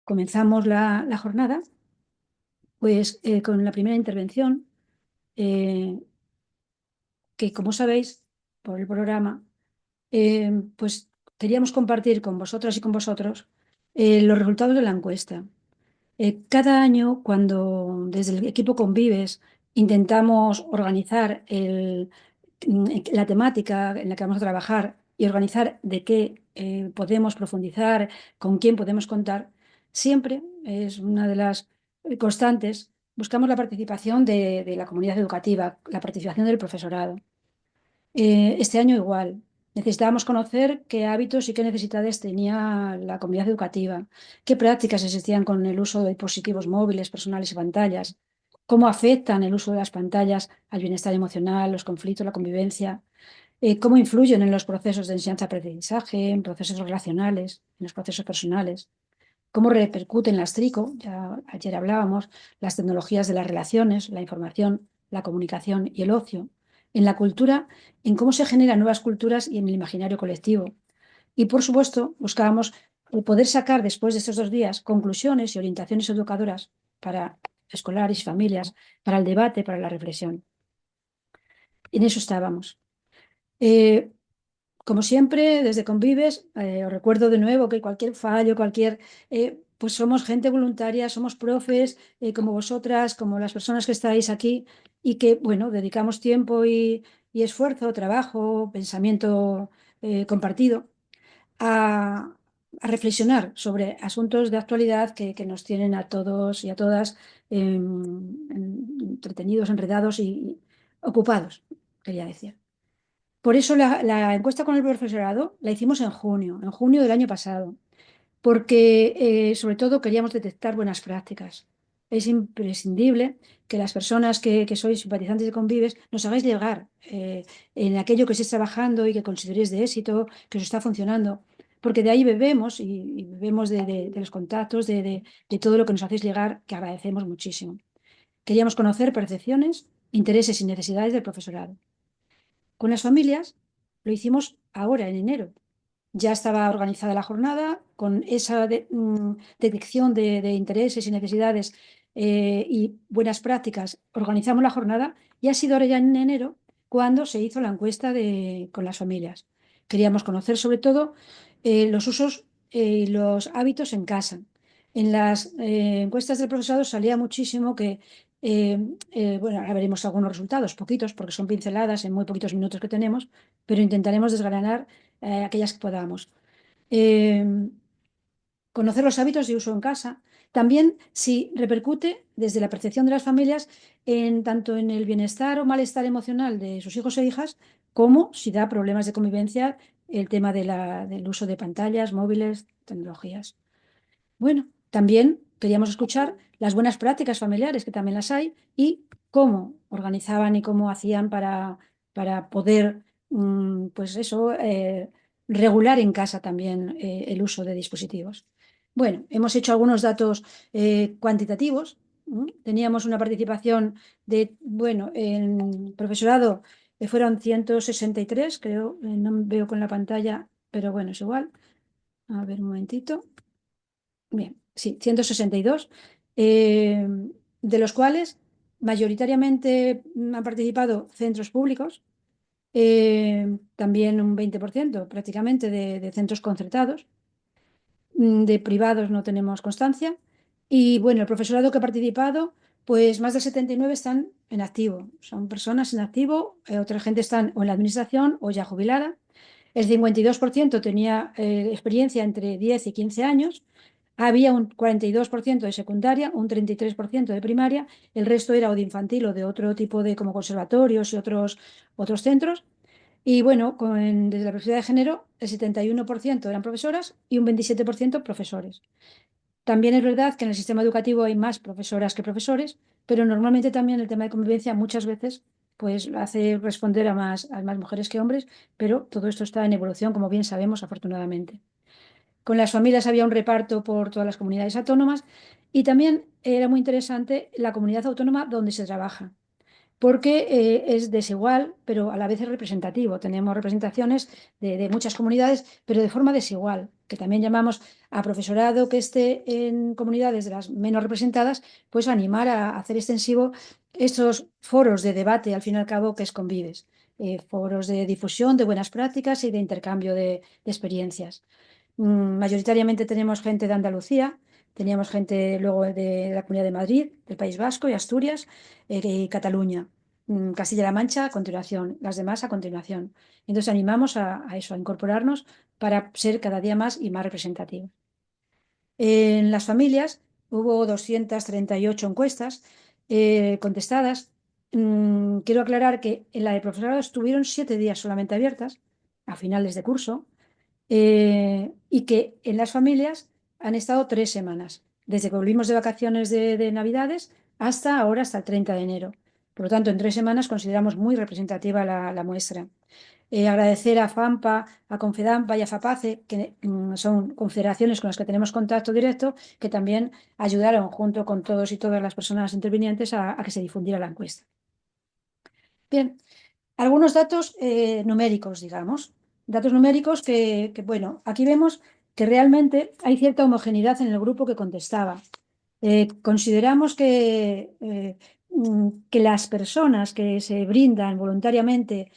Comenzamos la jornada pues, con la primera intervención, eh, que como sabéis, por el programa, pues queríamos compartir con vosotras y con vosotros los resultados de la encuesta. Cada año, cuando desde el equipo Convives intentamos organizar la temática en la que vamos a trabajar y organizar de qué podemos profundizar, con quién podemos contar, siempre es una de las constantes. Buscamos la participación de la comunidad educativa, la participación del profesorado. Este año igual. Necesitábamos conocer qué hábitos y qué necesidades tenía la comunidad educativa, qué prácticas existían con el uso de dispositivos móviles, personales y pantallas, cómo afectan el uso de las pantallas al bienestar emocional, los conflictos, la convivencia, cómo influyen en los procesos de enseñanza-aprendizaje, en procesos relacionales, en los procesos personales, cómo repercuten las TRICO, ya ayer hablábamos, las tecnologías de las relaciones, la información, la comunicación y el ocio, en la cultura, en cómo se generan nuevas culturas y en el imaginario colectivo. Y por supuesto, buscábamos poder sacar después de estos 2 días conclusiones y orientaciones educadoras para escolares y familias, para el debate, para la reflexión. En eso estábamos. Eh, Como siempre, desde Convives, os recuerdo de nuevo que cualquier fallo, pues somos gente voluntaria, somos profes, como vosotras, como las personas que estáis aquí y que, bueno, dedicamos tiempo y esfuerzo, trabajo, pensamiento compartido a, a reflexionar sobre asuntos de actualidad que nos tienen a todos y a todas entretenidos, enredados y ocupados, quería decir. Por eso la encuesta con el profesorado la hicimos en junio del año pasado, porque sobre todo queríamos detectar buenas prácticas. Es imprescindible que las personas que sois simpatizantes de Convives nos hagáis llegar en aquello que estéis trabajando y que consideréis de éxito, que os está funcionando, porque de ahí bebemos y bebemos de los contactos, de todo lo que nos hacéis llegar, que agradecemos muchísimo. Queríamos conocer percepciones, intereses y necesidades del profesorado. Con las familias lo hicimos ahora, en enero. Ya estaba organizada la jornada con esa detección de intereses y necesidades y buenas prácticas. Organizamos la jornada y ha sido ahora ya en enero cuando se hizo la encuesta con las familias. Queríamos conocer sobre todo los usos y los hábitos en casa. En las encuestas del profesorado salía muchísimo que bueno, ahora veremos algunos resultados, poquitos, porque son pinceladas en muy poquitos minutos que tenemos, pero intentaremos desgranar aquellas que podamos. Eh, Conocer los hábitos de uso en casa. También si repercute desde la percepción de las familias en tanto en el bienestar o malestar emocional de sus hijos e hijas, como si da problemas de convivencia el tema del uso de pantallas, móviles, tecnologías. Bueno, también queríamos escuchar las buenas prácticas familiares, que también las hay, y cómo organizaban y cómo hacían para poder, pues eso, regular en casa también el uso de dispositivos. Bueno, hemos hecho algunos datos cuantitativos. Teníamos una participación bueno, en profesorado fueron 163, creo, no veo con la pantalla, pero bueno, es igual. A ver, un momentito. Bien, sí, 162, eh, de los cuales mayoritariamente han participado centros públicos, también un 20% prácticamente de centros concertados. De privados no tenemos constancia. Y bueno, el profesorado que ha participado, pues más del 79 están en activo. Son personas en activo, otra gente están o en la administración o ya jubilada. El 52% tenía experiencia entre 10 y 15 años. Había un 42% de secundaria, un 33% de primaria, el resto era o de infantil o de otro tipo de como conservatorios y otros centros. Y bueno, desde la perspectiva de género, el 71% eran profesoras y un 27% profesores. También es verdad que en el sistema educativo hay más profesoras que profesores, pero normalmente también el tema de convivencia muchas veces pues hace responder a más mujeres que hombres, pero todo esto está en evolución, como bien sabemos, afortunadamente. Con las familias había un reparto por todas las comunidades autónomas y también era muy interesante la comunidad autónoma donde se trabaja porque es desigual, pero a la vez es representativo. Tenemos representaciones de muchas comunidades, pero de forma desigual, que también llamamos a profesorado que esté en comunidades de las menos representadas, pues animar a hacer extensivo estos foros de debate, al fin y al cabo, que es Convives. Foros de difusión de buenas prácticas y de intercambio de experiencias. Mayoritariamente tenemos gente de Andalucía, teníamos gente luego de la Comunidad de Madrid, del País Vasco y Asturias y Cataluña. Castilla-La Mancha a continuación, las demás a continuación. Entonces animamos a eso, a incorporarnos para ser cada día más y más representativos. En las familias hubo 238 encuestas contestadas. Quiero aclarar que en la de profesorado estuvieron 7 días solamente abiertas, a finales de curso, y que en las familias han estado 3 semanas, desde que volvimos de vacaciones de Navidades hasta ahora, hasta el 30 de enero. Por lo tanto, en 3 semanas consideramos muy representativa la muestra. Agradecer a FAMPA, a Confedampa y a FAPACE, que son confederaciones con las que tenemos contacto directo, que también ayudaron junto con todos y todas las personas intervinientes a que se difundiera la encuesta. Bien, algunos datos numéricos, digamos. Datos numéricos bueno, aquí vemos que realmente hay cierta homogeneidad en el grupo que contestaba. Consideramos que las personas que se brindan voluntariamente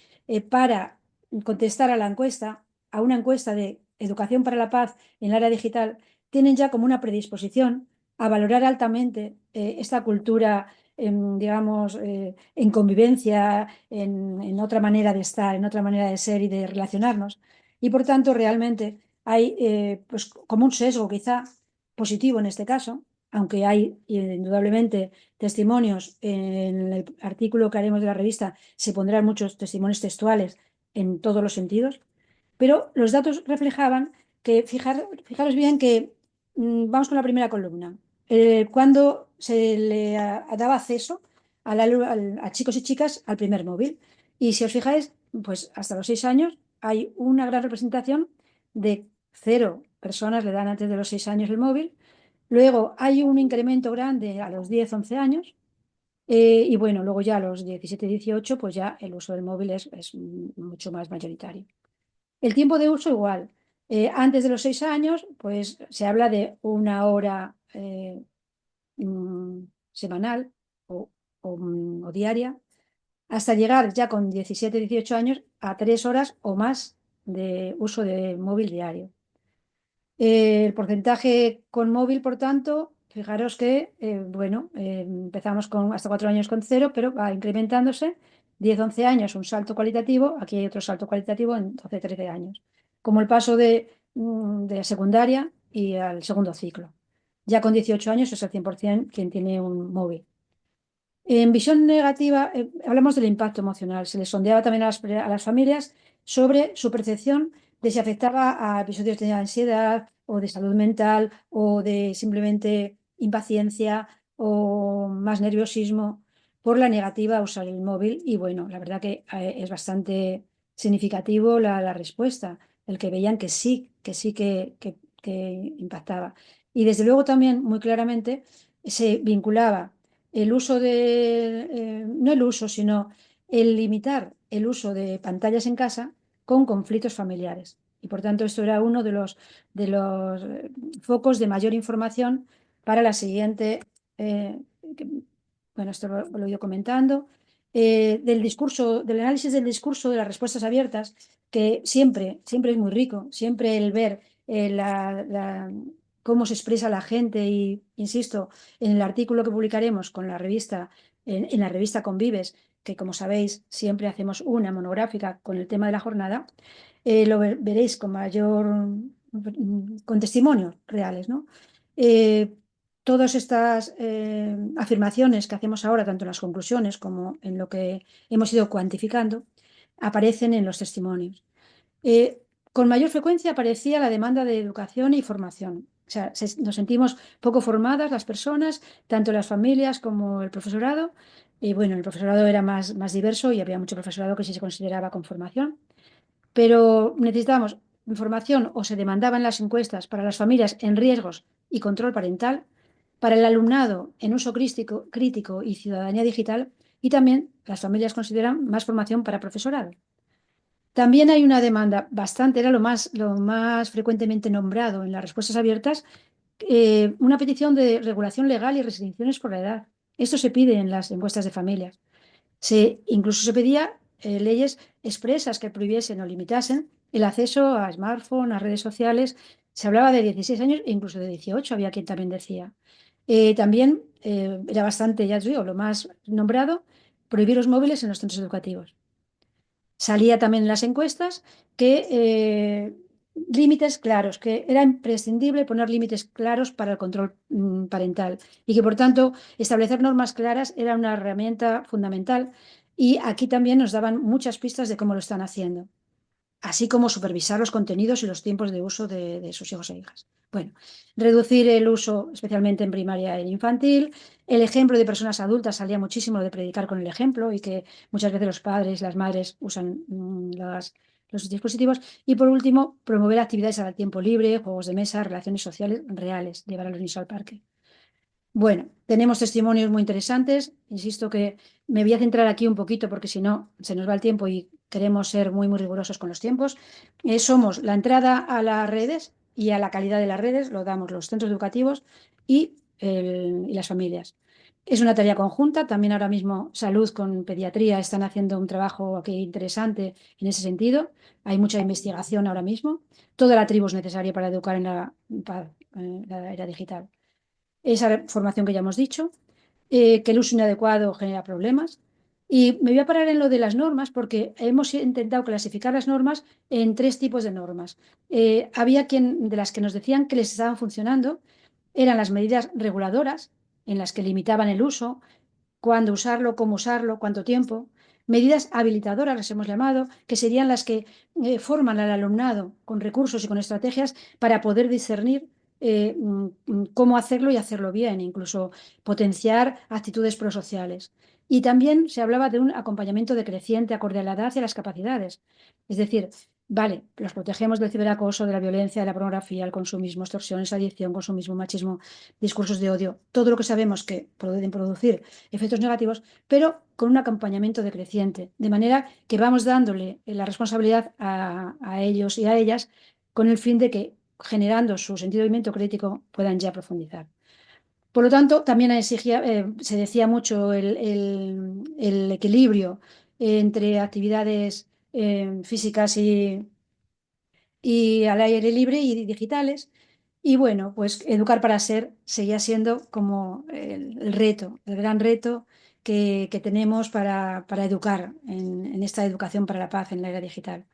para contestar a la encuesta, a una encuesta de educación para la paz en el área digital, tienen ya como una predisposición a valorar altamente esta cultura, digamos, en convivencia, en otra manera de estar, en otra manera de ser y de relacionarnos. Y por tanto, realmente hay pues, como un sesgo quizá positivo en este caso, aunque hay indudablemente testimonios, en el artículo que haremos de la revista se pondrán muchos testimonios textuales en todos los sentidos, pero los datos reflejaban que, fijaros bien que vamos con la primera columna. Cuando se le daba acceso a chicos y chicas al primer móvil. Y si os fijáis, pues hasta los 6 años hay una gran representación de 0 personas le dan antes de los 6 años el móvil. Luego hay un incremento grande a los 10 11 años. Y bueno, luego ya a los 17 18 pues ya el uso del móvil es mucho más mayoritario. El tiempo de uso igual. Antes de los 6 años, pues se habla de 1 hora semanal o diaria, hasta llegar ya con 17 18 años a 3 horas o más de uso de móvil diario. El porcentaje con móvil, por tanto, fijaros que, bueno, empezamos con hasta 4 años con 0, pero va incrementándose. 10 11 años, un salto cualitativo. Aquí hay otro salto cualitativo en 12 13 años. Como el paso de secundaria y al segundo ciclo. Ya con 18 años es el 100% quien tiene un móvil. En visión negativa, hablamos del impacto emocional. Se les sondeaba también a las familias sobre su percepción de si afectaba a episodios de ansiedad o de salud mental o de simplemente impaciencia o más nerviosismo por la negativa a usar el móvil. Y bueno, la verdad que es bastante significativo la respuesta, el que veían que sí que impactaba. Y desde luego también muy claramente se vinculaba el uso no el uso, sino el limitar el uso de pantallas en casa con conflictos familiares. Y por tanto, esto era uno de los focos de mayor información para la siguiente. eh, que- bueno, esto lo he ido comentando. Del discurso, del análisis del discurso, de las respuestas abiertas, que siempre, siempre es muy rico, siempre el ver cómo se expresa la gente y, insisto, en el artículo que publicaremos con la revista, en la revista Convives, que como sabéis siempre hacemos una monográfica con el tema de la jornada, lo veréis con con testimonios reales, ¿no? Eh, Todas estas afirmaciones que hacemos ahora, tanto en las conclusiones como en lo que hemos ido cuantificando, aparecen en los testimonios. Eh, con mayor frecuencia aparecía la demanda de educación y formación. O sea, nos sentimos poco formadas las personas, tanto las familias como el profesorado. Y bueno, el profesorado era más diverso y había mucho profesorado que sí se consideraba con formación. Pero necesitábamos información o se demandaba en las encuestas para las familias en riesgos y control parental, para el alumnado en uso crítico y ciudadanía digital y también las familias consideran más formación para profesorado. También hay una demanda bastante, era lo más frecuentemente nombrado en las respuestas abiertas, una petición de regulación legal y restricciones por la edad. Esto se pide en las encuestas de familias. Incluso se pedía leyes expresas que prohibiesen o limitasen el acceso a smartphone, a redes sociales. Se hablaba de 16 años e incluso de 18, había quien también decía. También era bastante, ya os digo, lo más nombrado, prohibir los móviles en los centros educativos. Salía también en las encuestas que límites claros, que era imprescindible poner límites claros para el control parental y que por tanto establecer normas claras era una herramienta fundamental y aquí también nos daban muchas pistas de cómo lo están haciendo, así como supervisar los contenidos y los tiempos de uso de sus hijos e hijas. Bueno, reducir el uso, especialmente en primaria y en infantil. El ejemplo de personas adultas salía muchísimo de predicar con el ejemplo y que muchas veces los padres, las madres usan los dispositivos. Y por último, promover actividades al tiempo libre, juegos de mesa, relaciones sociales reales, llevar a los niños al parque. Bueno, tenemos testimonios muy interesantes. Insisto que me voy a centrar aquí un poquito porque si no se nos va el tiempo y queremos ser muy, muy rigurosos con los tiempos. Somos la entrada a las redes y a la calidad de las redes, lo damos los centros educativos y las familias. Es una tarea conjunta. También ahora mismo Salud con Pediatría están haciendo un trabajo aquí interesante en ese sentido. Hay mucha investigación ahora mismo. Toda la tribu es necesaria para educar en la era digital. Esa formación que ya hemos dicho, que el uso inadecuado genera problemas. Y me voy a parar en lo de las normas porque hemos intentado clasificar las normas en tres tipos de normas. Había quien de las que nos decían que les estaban funcionando, eran las medidas reguladoras, en las que limitaban el uso, cuándo usarlo, cómo usarlo, cuánto tiempo. Medidas habilitadoras, las hemos llamado, que serían las que forman al alumnado con recursos y con estrategias para poder discernir cómo hacerlo y hacerlo bien, incluso potenciar actitudes prosociales. Y también se hablaba de un acompañamiento decreciente acorde a la edad y a las capacidades. Es decir, vale, los protegemos del ciberacoso, de la violencia, de la pornografía, el consumismo, extorsiones, adicción, consumismo, machismo, discursos de odio, todo lo que sabemos que pueden producir efectos negativos, pero con un acompañamiento decreciente, de manera que vamos dándole la responsabilidad a ellos y a ellas con el fin de que, generando su sentido de movimiento crítico, puedan ya profundizar. Por lo tanto, también se decía mucho el equilibrio entre actividades físicas y al aire libre y digitales. Y bueno, pues educar para ser seguía siendo como el reto, el gran reto que tenemos para educar en esta educación para la paz en la era digital.